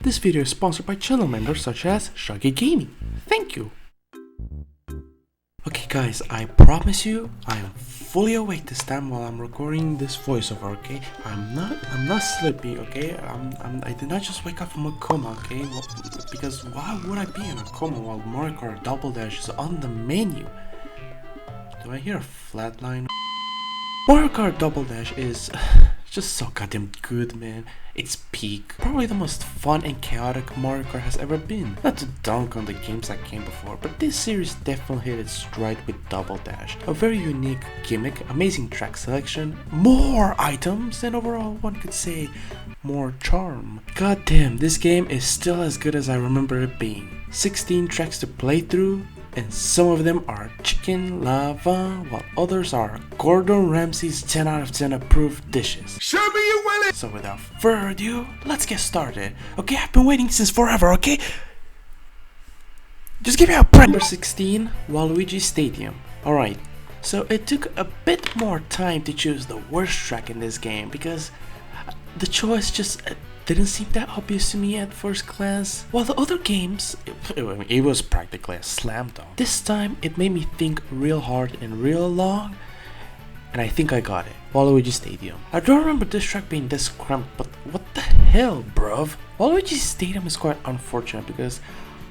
This video is sponsored by channel members such as Shaggy Gaming. Thank you! Okay guys, I promise you, I am fully awake this time while I'm recording this voiceover, okay? I'm not sleepy, okay? I did not just wake up from a coma, okay? Because why would I be in a coma while Mario Kart Double Dash is on the menu? Do I hear a flatline? Mario Kart Double Dash is just so goddamn good, man. It's peak. Probably the most fun and chaotic Mario Kart has ever been. Not to dunk on the games that came before, but this series definitely hit its stride with Double Dash. A very unique gimmick, amazing track selection, more items, and overall one could say more charm. God damn, this game is still as good as I remember it being. 16 tracks to play through, and some of them are chicken lava, while others are Gordon Ramsay's 10 out of 10 approved dishes. Show me you willing! So without further ado, let's get started. Okay, I've been waiting since forever, okay? Just give me a break. Number 16, Waluigi Stadium. Alright, so it took a bit more time to choose the worst track in this game because the choice just didn't seem that obvious to me at first glance. While the other games, it was practically a slam dunk. This time, it made me think real hard and real long, and I think I got it. Waluigi Stadium. I don't remember this track being this cramped, but what the hell, bruv? Waluigi Stadium is quite unfortunate because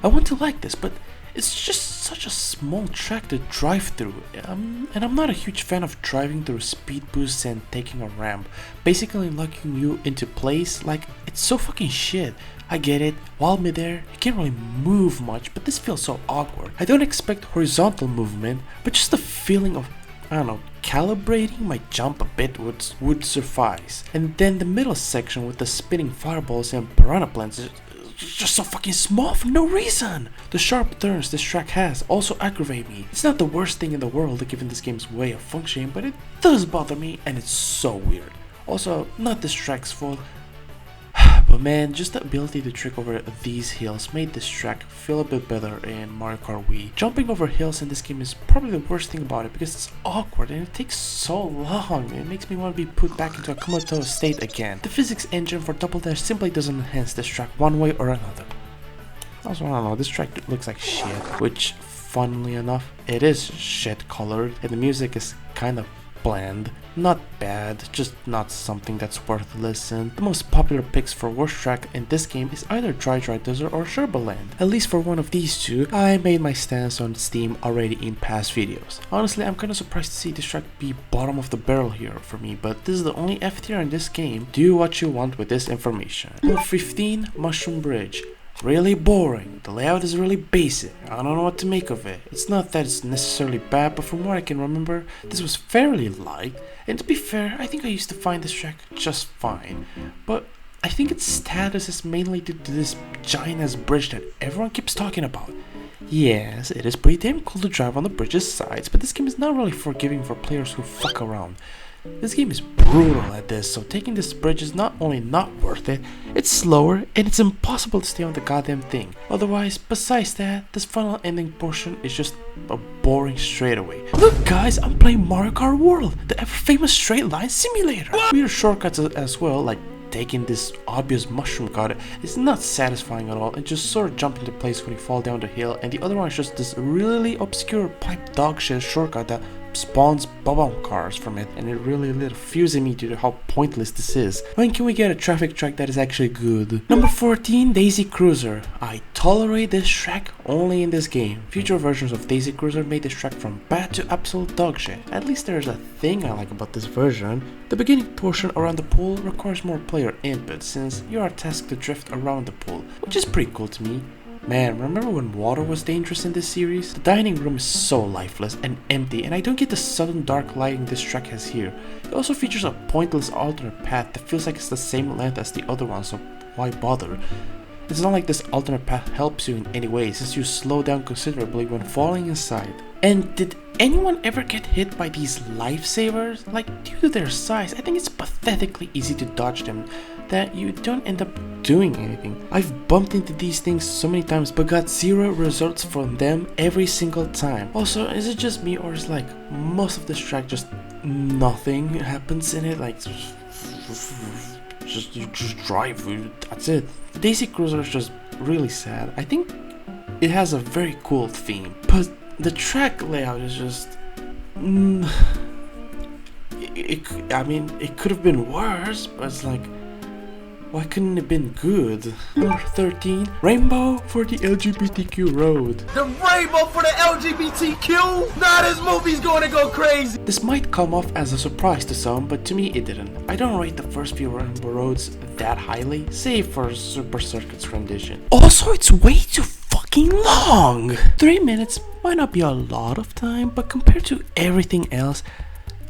I want to like this, but it's just such a small track to drive through, and I'm not a huge fan of driving through speed boosts and taking a ramp, basically locking you into place. Like, it's so fucking shit. I get it, while midair, you can't really move much, but this feels so awkward. I don't expect horizontal movement, but just the feeling of, I don't know, calibrating my jump a bit would suffice. And then the middle section with the spinning fireballs and piranha plants is just so fucking small for no reason. The sharp turns this track has also aggravate me. It's not the worst thing in the world given this game's way of functioning, but it does bother me and it's so weird. Also, not this track's fault. But man, just the ability to trick over these hills made this track feel a bit better in Mario Kart Wii. Jumping over hills in this game is probably the worst thing about it because it's awkward and it takes so long. It makes me want to be put back into a comatose state again. The physics engine for Double Dash simply doesn't enhance this track one way or another. Also, I don't know, this track looks like shit, which, funnily enough, it is shit colored and the music is kind of bland. Not bad, just not something that's worth listening. The most popular picks for worst track in this game is either Dry Desert or Sherbaland. At least for one of these two, I made my stance on Steam already in past videos. Honestly, I'm kinda surprised to see this track be bottom of the barrel here for me, but this is the only F tier in this game. Do what you want with this information. Number 15, Mushroom Bridge. Really boring. The layout is really basic. I don't know what to make of it. It's not that it's necessarily bad, but from what I can remember, this was fairly light. And to be fair, I think I used to find this track just fine. But I think its status is mainly due to this giant ass bridge that everyone keeps talking about. Yes, it is pretty damn cool to drive on the bridge's sides, but this game is not really forgiving for players who fuck around. This game is brutal at this, so taking this bridge is not only not worth it, it's slower and it's impossible to stay on the goddamn thing. Otherwise, besides that, this final ending portion is just a boring straightaway. Look guys, I'm playing Mario Kart World, the ever famous straight line simulator. Weird shortcuts as well, like taking this obvious mushroom cut is not satisfying at all and just sort of jump into place when you fall down the hill, and the other one is just this really obscure pipe dog shit shortcut that spawns bubble cars from it, and it really lit a fuse in me due to how pointless this is. When can we get a traffic track that is actually good? Number 14, Daisy Cruiser. I tolerate this track only in this game. Future versions of Daisy Cruiser made this track from bad to absolute dog shit. At least there's a thing I like about this version. The beginning portion around the pool requires more player input since you are tasked to drift around the pool, which is pretty cool to me. Man, remember when water was dangerous in this series? The dining room is so lifeless and empty, and I don't get the sudden dark lighting this track has here. It also features a pointless alternate path that feels like it's the same length as the other one, so why bother? It's not like this alternate path helps you in any way, since you slow down considerably when falling inside. And did anyone ever get hit by these lifesavers? Like, due to their size, I think it's pathetically easy to dodge them, that you don't end up doing anything. I've bumped into these things so many times but got zero results from them every single time. Also, is it just me or is like most of this track just nothing happens in it? Like just you just drive. That's it. The Daisy Cruiser is just really sad. I think it has a very cool theme, but the track layout is just. I mean, it could have been worse, but it's like, why couldn't it have been good? Number 13, Rainbow for the LGBTQ road. The rainbow for the LGBTQ? Nah, this movie's gonna go crazy. This might come off as a surprise to some, but to me it didn't. I don't rate the first few Rainbow roads that highly, save for Super Circuit's rendition. Also, it's way too fucking long! 3 minutes might not be a lot of time, but compared to everything else,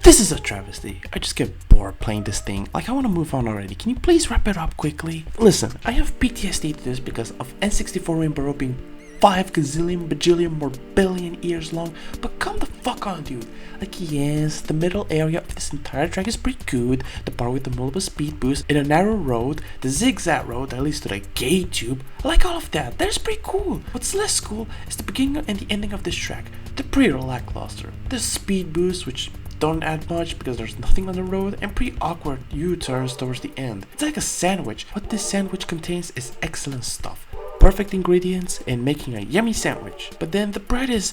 this is a travesty. I just get bored playing this thing. Like, I want to move on already. Can you please wrap it up quickly? Listen, I have PTSD to this because of N64 Rainbow Road being 5 gazillion, bajillion, more billion years long. But come the fuck on, dude. Like, yes, the middle area of this entire track is pretty good. The part with the multiple speed boost in a narrow road, the zigzag road that leads to the gate tube. I like all of that. That is pretty cool. What's less cool is the beginning and the ending of this track. They're pretty lackluster. There's speed boost, which don't add much because there's nothing on the road, and pretty awkward U-turns towards the end. It's like a sandwich. What this sandwich contains is excellent stuff. Perfect ingredients in making a yummy sandwich. But then the bread is...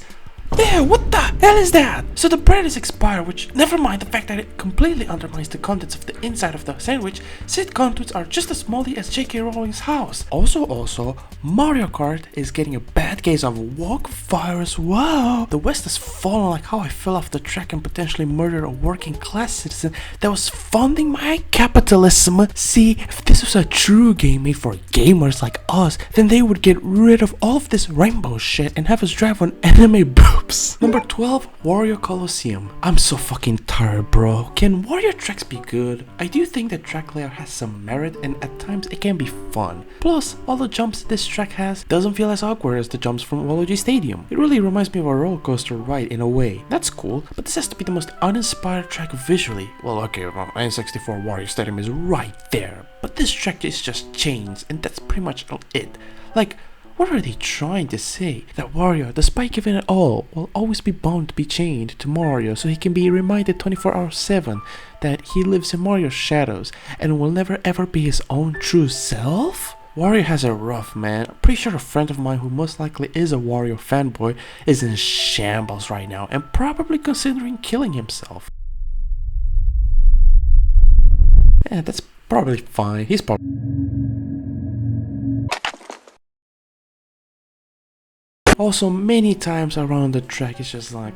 yeah, what the hell is that? So the bread is expired, which, never mind the fact that it completely undermines the contents of the inside of the sandwich. Said contents are just as moldy as J.K. Rowling's house. Also, Mario Kart is getting a bad case of walk virus. Wow! The West has fallen like how I fell off the track and potentially murdered a working class citizen that was funding my capitalism. See, if this was a true game made for gamers like us, then they would get rid of all of this rainbow shit and have us drive on anime boobs. Number 12, Wario Colloseum. I'm so fucking tired, bro. Can Wario tracks be good? I do think the track layout has some merit, and at times it can be fun. Plus, all the jumps this track has doesn't feel as awkward as the jumps from Waluigi Stadium. It really reminds me of a roller coaster ride in a way. That's cool, but this has to be the most uninspired track visually. Well, okay, well, N64 Wario Stadium is right there, but this track is just chains, and that's pretty much it. Like, what are they trying to say? That Wario, despite giving it all, will always be bound to be chained to Mario so he can be reminded 24/7 that he lives in Mario's shadows and will never ever be his own true self? Wario has it rough, man. I'm pretty sure a friend of mine who most likely is a Wario fanboy is in shambles right now and probably considering killing himself. Yeah, that's probably fine. He's probably... Also, many times around the track, it's just like,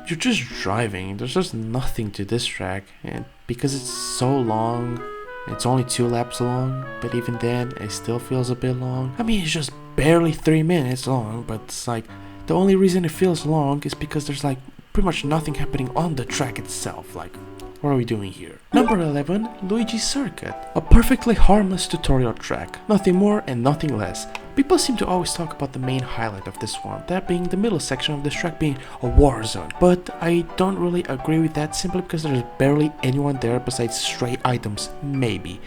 you're just driving. There's just nothing to this track, and because it's so long, it's only 2 laps long, but even then, it still feels a bit long. I mean, it's just barely 3 minutes long, but it's like, the only reason it feels long is because there's like pretty much nothing happening on the track itself. Like, what are we doing here? Number 11, Luigi's Circuit. A perfectly harmless tutorial track. Nothing more and nothing less. People seem to always talk about the main highlight of this one, that being the middle section of this track being a war zone. But I don't really agree with that simply because there's barely anyone there besides stray items, maybe.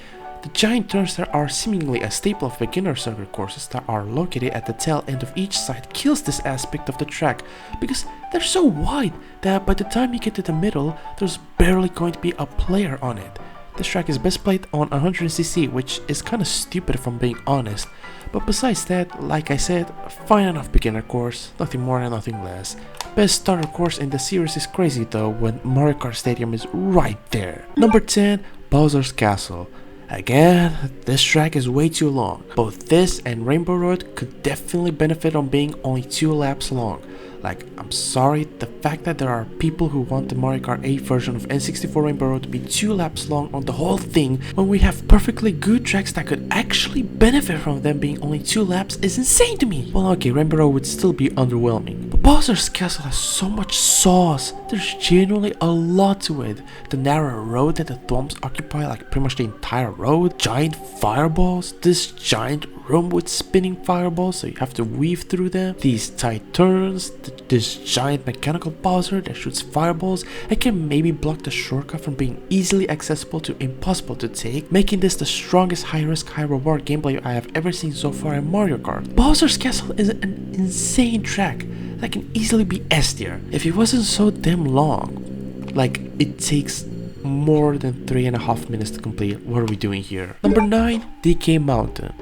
The giant turns that are seemingly a staple of beginner circuit courses that are located at the tail end of each side kills this aspect of the track because they're so wide that by the time you get to the middle, there's barely going to be a player on it. This track is best played on 100cc, which is kinda stupid if I'm being honest. But besides that, like I said, fine enough beginner course, nothing more and nothing less. Best starter course in the series is crazy though when Mario Kart Stadium is right there. Number 10, Bowser's Castle. Again, this track is way too long. Both this and Rainbow Road could definitely benefit on being only 2 laps long. Like, I'm sorry, the fact that there are people who want the Mario Kart 8 version of N64 Rainbow Road to be 2 laps long on the whole thing when we have perfectly good tracks that could actually benefit from them being only 2 laps is insane to me. Well, okay, Rainbow Road would still be underwhelming, but Bowser's Castle has so much sauce. There's genuinely a lot to it. The narrow road that the thwomps occupy like pretty much the entire road, giant fireballs, this giant room with spinning fireballs so you have to weave through them, these tight turns, this giant mechanical Bowser that shoots fireballs and can maybe block the shortcut from being easily accessible to impossible to take, making this the strongest high risk high reward gameplay I have ever seen so far in Mario Kart. Bowser's Castle is an insane track that can easily be S tier if it wasn't so damn long. Like, it takes more than 3.5 minutes to complete. What are we doing here? Number 9, DK Mountain.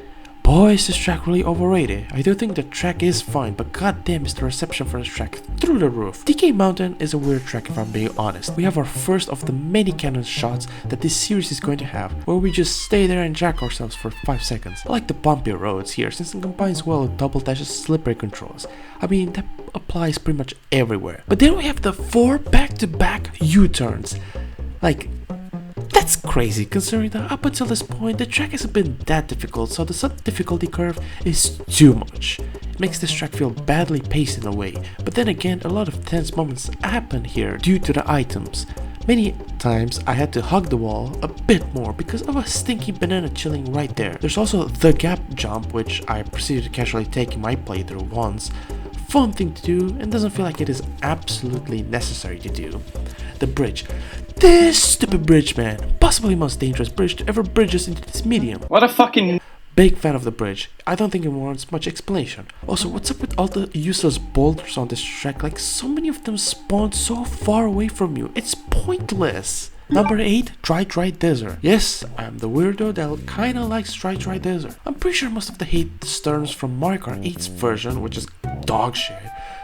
Boy, is this track really overrated. I do think the track is fine, but goddamn is the reception for this track through the roof. DK Mountain is a weird track if I'm being honest. We have our first of the many cannon shots that this series is going to have, where we just stay there and jack ourselves for 5 seconds. I like the bumpy roads here since it combines well with Double Dash's slippery controls. I mean, that applies pretty much everywhere. But then we have the 4 back-to-back U-turns. Like, that's crazy considering that up until this point the track hasn't been that difficult, so the sudden difficulty curve is too much. It makes this track feel badly paced in a way, but then again a lot of tense moments happen here due to the items. Many times I had to hug the wall a bit more because of a stinky banana chilling right there. There's also the gap jump, which I proceeded to casually take in my playthrough once. Fun thing to do and doesn't feel like it is absolutely necessary to do. The bridge. This stupid bridge, man. Possibly most dangerous bridge to ever bridge us into this medium. What a fucking... Big fan of the bridge. I don't think it warrants much explanation. Also, what's up with all the useless boulders on this track? Like, so many of them spawn so far away from you. It's pointless. Number 8, Dry Desert. Yes, I'm the weirdo that kinda likes Dry Desert. I'm pretty sure most of the hate stems from Mario Kart 8's version, which is dog shit.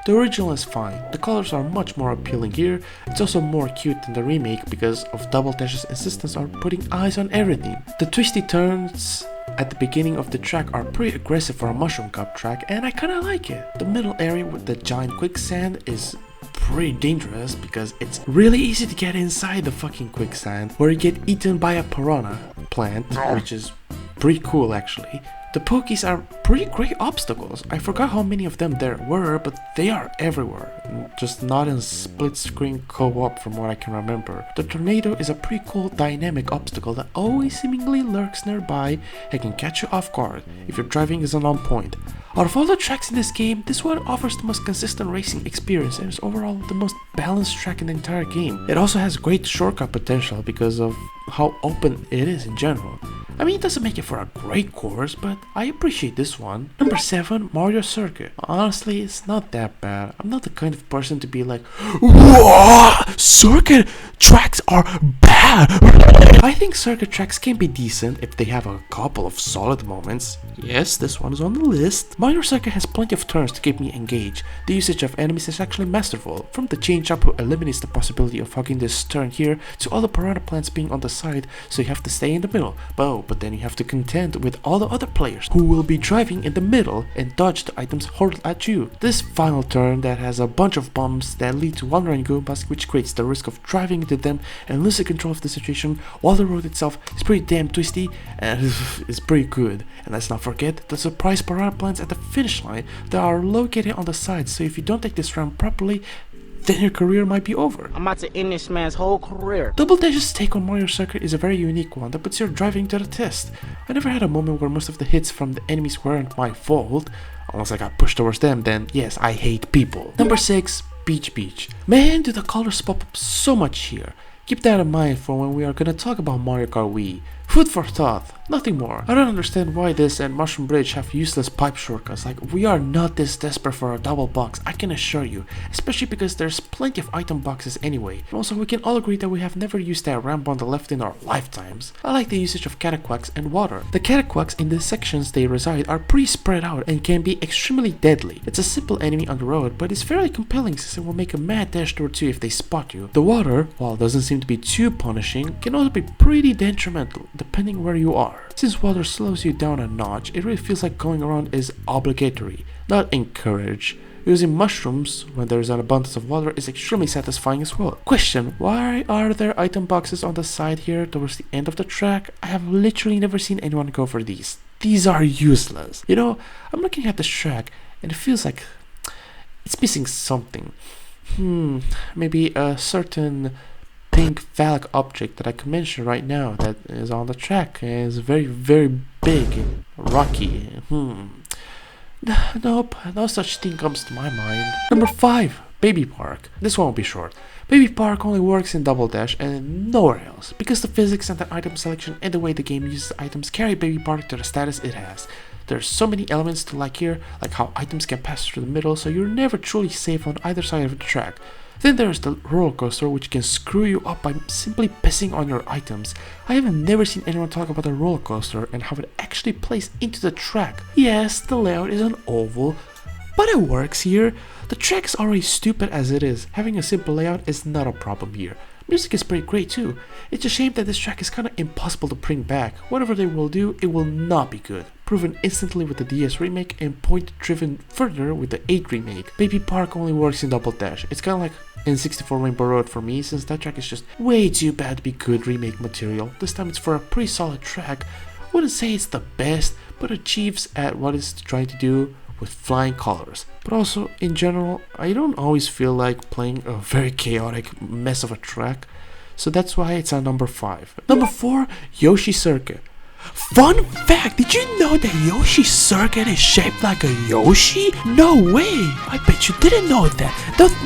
The original is fine. The colors are much more appealing here. It's also more cute than the remake because of Double Dash's insistence on putting eyes on everything. The twisty turns at the beginning of the track are pretty aggressive for a Mushroom Cup track, and I kinda like it. The middle area with the giant quicksand is pretty dangerous because it's really easy to get inside the fucking quicksand where you get eaten by a piranha plant, which is pretty cool actually. The Pokies are pretty great obstacles. I forgot how many of them there were, but they are everywhere. Just not in split screen co-op from what I can remember. The Tornado is a pretty cool dynamic obstacle that always seemingly lurks nearby and can catch you off guard if your driving isn't on point. Out of all the tracks in this game, this one offers the most consistent racing experience and is overall the most balanced track in the entire game. It also has great shortcut potential because of how open it is in general. I mean, it doesn't make it for a great course, but I appreciate this one. Number 7, Mario Circuit. Honestly, it's not that bad. I'm not the kind of person to be like, "Whoa, circuit tracks are bad." I think circuit tracks can be decent if they have a couple of solid moments. Yes, this one is on the list. Mario Circuit has plenty of turns to keep me engaged. The usage of enemies is actually masterful. From the change up who eliminates the possibility of hugging this turn here to all the piranha plants being on the side, so you have to stay in the middle. But then you have to contend with all the other players who will be driving in the middle and dodge the items hurled at you. This final turn that has a bunch of bumps that lead to wandering Goombas, which creates the risk of driving into them and losing control of the situation, while the road itself is pretty damn twisty and is pretty good. And let's not forget the surprise piranha plants at the finish line that are located on the sides, so if you don't take this round properly, then your career might be over. I'm about to end this man's whole career. Double Dash's take on Mario Circuit is a very unique one that puts your driving to the test. I never had a moment where most of the hits from the enemies weren't my fault. Unless I got pushed towards them, then yes, I hate people. Number 6, Beach. Man, do the colors pop up so much here. Keep that in mind for when we are gonna talk about Mario Kart Wii. Food for thought, nothing more. I don't understand why this and Mushroom Bridge have useless pipe shortcuts. Like, we are not this desperate for a double box, I can assure you. Especially because there's plenty of item boxes anyway. And also we can all agree that we have never used that ramp on the left in our lifetimes. I like the usage of cataquacks and water. The cataquacks in the sections they reside are pretty spread out and can be extremely deadly. It's a simple enemy on the road, but it's fairly compelling since it will make a mad dash towards you if they spot you. The water, while it doesn't seem to be too punishing, can also be pretty detrimental depending where you are. Since water slows you down a notch, it really feels like going around is obligatory, not encouraged. Using mushrooms when there is an abundance of water is extremely satisfying as well. Question, why are there item boxes on the side here towards the end of the track? I have literally never seen anyone go for these. These are useless. You know, I'm looking at this track and it feels like it's missing something. Maybe a certain pink phallic object that I can mention right now that is on the track is very, very big and rocky. Nope, no such thing comes to my mind. Number 5, Baby Park. This one will be short. Baby Park only works in Double Dash and nowhere else, because the physics and the item selection and the way the game uses items carry Baby Park to the status it has. There's so many elements to like here, like how items can pass through the middle, so you're never truly safe on either side of the track. Then there's the roller coaster, which can screw you up by simply pissing on your items. I have never seen anyone talk about a roller coaster and how it actually plays into the track. Yes, the layout is an oval, but it works here. The track is already stupid as it is. Having a simple layout is not a problem here. Music is pretty great too. It's a shame that this track is kinda impossible to bring back. Whatever they will do, it will not be good. Proven instantly with the DS remake and point driven further with the 8 remake. Baby Park only works in Double Dash. It's kinda like N64 Rainbow Road for me, since that track is just way too bad to be good remake material. This time it's for a pretty solid track. Wouldn't say it's the best, but achieves at what it's trying to do with flying colors. But also, in general, I don't always feel like playing a very chaotic mess of a track, so that's why it's at number 5. Number 4, Yoshi Circuit. Fun fact, did you know that Yoshi Circuit is shaped like a Yoshi? No way! I bet you didn't know that.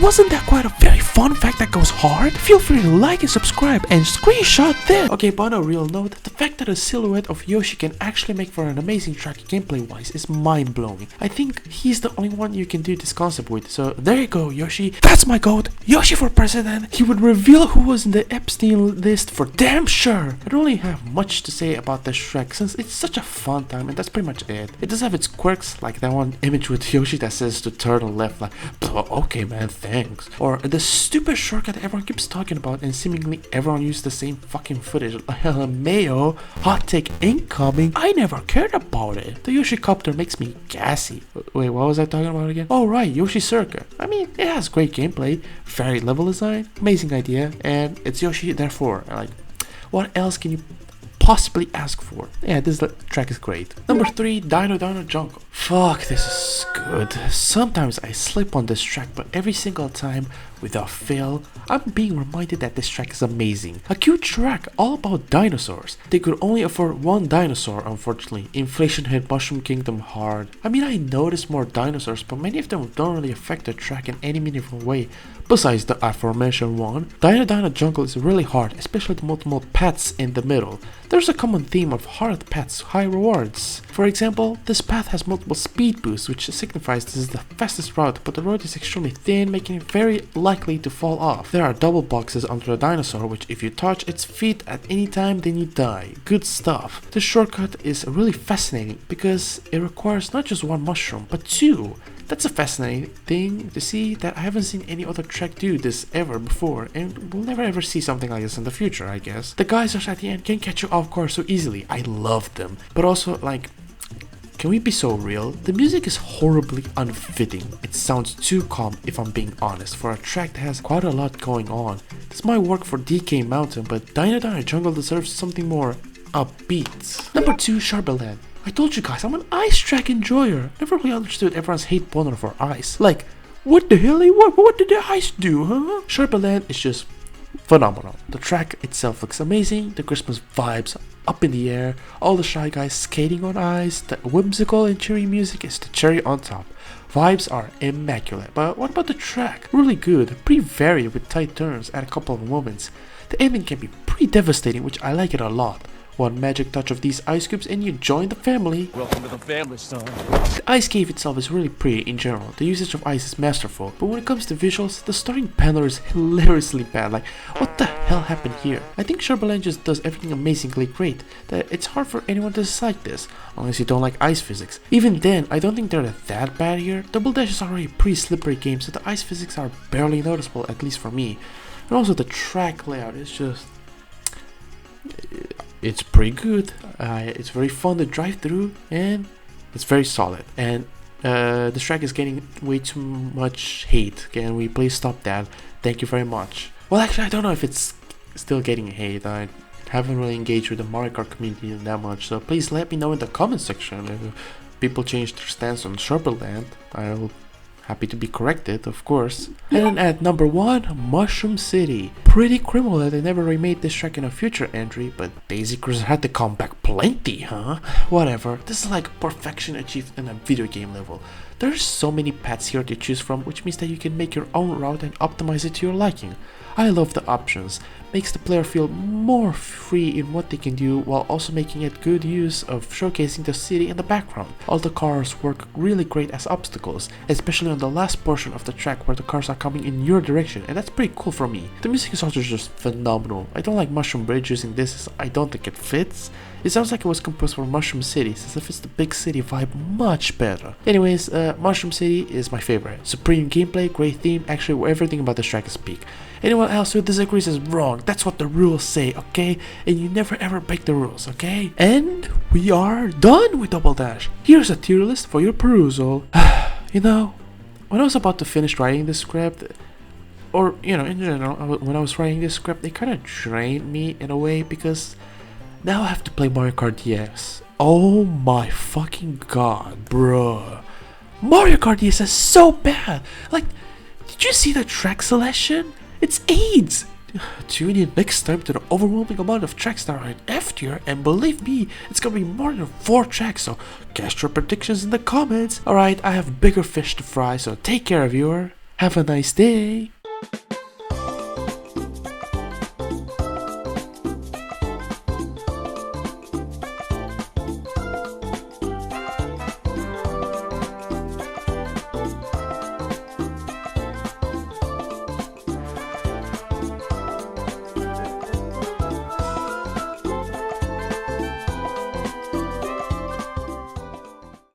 Wasn't that quite a very fun fact that goes hard? Feel free to like and subscribe and screenshot this! Okay, but on a real note, the fact that a silhouette of Yoshi can actually make for an amazing track gameplay wise is mind blowing. I think he's the only one you can do this concept with, so there you go, Yoshi. That's my goat! Yoshi for president! He would reveal who was in the Epstein list for damn sure! I don't really have much to say about this track since it's such a fun time, and that's pretty much it. It does have its quirks, like that one image with Yoshi that says to turn left, like, okay man, thanks. Or the stupid shortcut everyone keeps talking about and seemingly everyone uses the same fucking footage. Mayo, hot take incoming. I never cared about it. The Yoshi copter makes me gassy. Wait, what was I talking about again? Oh right, Yoshi Circuit. I mean, it has great gameplay, varied level design, amazing idea, and it's Yoshi therefore. Like, what else can you possibly ask for? Yeah, this track is great. Number 3, Dino Jungle. Fuck, this is good. Sometimes I slip on this track, but every single time, without fail, I'm being reminded that this track is amazing. A cute track all about dinosaurs. They could only afford one dinosaur, unfortunately. Inflation hit Mushroom Kingdom hard. I mean, I noticed more dinosaurs, but many of them don't really affect the track in any meaningful way. Besides the aforementioned one, Dino Jungle is really hard, especially the multiple paths in the middle. There's a common theme of hard paths, high rewards. For example, this path has multiple speed boosts, which signifies this is the fastest route, but the road is extremely thin, making it very likely to fall off. There are double boxes under the dinosaur, which if you touch its feet at any time, then you die. Good stuff. This shortcut is really fascinating because it requires not just one mushroom, but 2. That's a fascinating thing to see that I haven't seen any other track do this ever before, and we'll never ever see something like this in the future, I guess. The geysers at the end can catch you off guard so easily. I love them. But also, like, can we be so real? The music is horribly unfitting. It sounds too calm, if I'm being honest, for a track that has quite a lot going on. This might work for DK Mountain, but Dino Jungle deserves something more upbeat. Number 2, Sharbaland. I told you guys, I'm an ice track enjoyer. Never really understood everyone's hate boner for ice. Like, what the hell? What did the ice do, huh? Sharbaland is just phenomenal. The track itself looks amazing. The Christmas vibes up in the air. All the Shy Guys skating on ice. The whimsical and cheery music is the cherry on top. Vibes are immaculate. But what about the track? Really good. Pretty varied with tight turns at a couple of moments. The ending can be pretty devastating, which I like it a lot. One magic touch of these ice cubes and you join the family. Welcome to the family, son. The ice cave itself is really pretty in general. The usage of ice is masterful, but when it comes to visuals, the starting panel is hilariously bad. Like, what the hell happened here? I think Sharbaland just does everything amazingly great, that it's hard for anyone to dislike this, unless you don't like ice physics. Even then, I don't think they're that bad here. Double Dash is already a pretty slippery game, so the ice physics are barely noticeable, at least for me. And also the track layout is just... it's pretty good. It's very fun to drive through, and it's very solid. And this track is getting way too much hate. Can we please stop that? Thank you very much. Well, actually, I don't know if it's still getting hate. I haven't really engaged with the Mario Kart community that much, so please let me know in the comment section if people change their stance on Sharbaland. I'll happy to be corrected, of course. And then at number 1, Mushroom City. Pretty criminal that they never remade this track in a future entry, but Daisy Cruiser had to come back plenty, huh? Whatever. This is like perfection achieved in a video game level. There's so many paths here to choose from, which means that you can make your own route and optimize it to your liking. I love the options, makes the player feel more free in what they can do while also making it good use of showcasing the city in the background. All the cars work really great as obstacles, especially on the last portion of the track where the cars are coming in your direction, and that's pretty cool for me. The music is also just phenomenal. I don't like Mushroom Bridge using this as I don't think it fits. It sounds like it was composed for Mushroom City, since it fits the big city vibe much better. Anyways, Mushroom City is my favorite. Supreme gameplay, great theme, actually everything about this track is peak. Anyone else who disagrees is wrong. That's what the rules say, okay? And you never ever break the rules, okay? And we are done with Double Dash. Here's a tier list for your perusal. You know, when I was about to finish writing this script, or, you know, in general, when I was writing this script, it kind of drained me in a way because now I have to play Mario Kart DS. Oh my fucking god, bruh. Mario Kart DS is so bad. Like, did you see the track selection? It's AIDS! Tune in next time to the overwhelming amount of tracks that are in F tier, and believe me, it's gonna be more than 4 tracks, so cast your predictions in the comments. Alright, I have bigger fish to fry, so take care, viewer. Have a nice day.